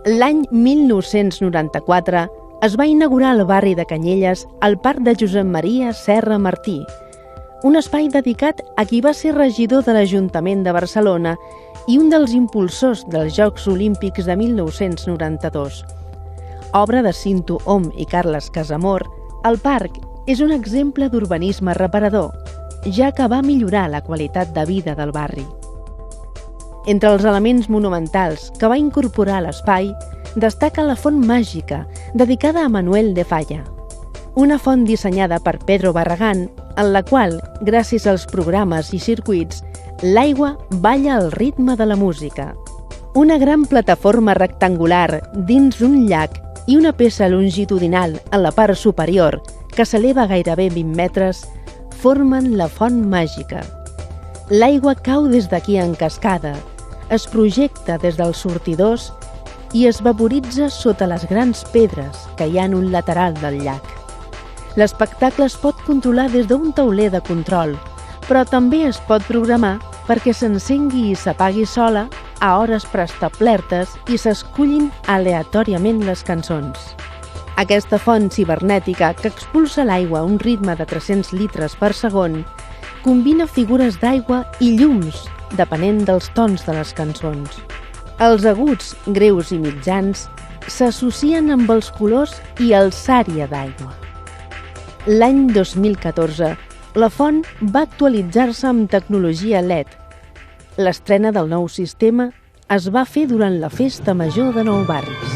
L'any 1994 es va inaugurar al barri de Canyelles el Parc de Josep Maria Serra Martí, un espai dedicat a qui va ser regidor de l'Ajuntament de Barcelona i un dels impulsors dels Jocs Olímpics de 1992. Obra de Cinto Om i Carles Casamor, el parc és un exemple d'urbanisme reparador, ja que va millorar la qualitat de vida del barri. Entre els elements monumentals que va incorporar a l'espai destaca la font màgica, dedicada a Manuel de Falla. Una font dissenyada per Pedro Barragán, en la qual, gràcies als programes i circuits, l'aigua balla al ritme de la música. Una gran plataforma rectangular dins d'un llac i una peça longitudinal en la part superior, que s'eleva gairebé 20 metres, formen la font màgica. L'aigua cau des d'aquí en cascada, es projecta des dels sortidors i es vaporitza sota les grans pedres que hi ha en un lateral del llac. L'espectacle es pot controlar des d'un tauler de control, però també es pot programar perquè s'encengui i s'apagui sola a hores preestablertes i s'escullin aleatòriament les cançons. Aquesta font cibernètica, que expulsa l'aigua a un ritme de 300 litres per segon, combina figures d'aigua i llums, depenent dels tons de les cançons. Els aguts, greus i mitjans s'associen amb els colors i alçària d'aigua. L'any 2014, la font va actualitzar-se amb tecnologia LED. L'estrena del nou sistema es va fer durant la Festa Major de Nou Barris.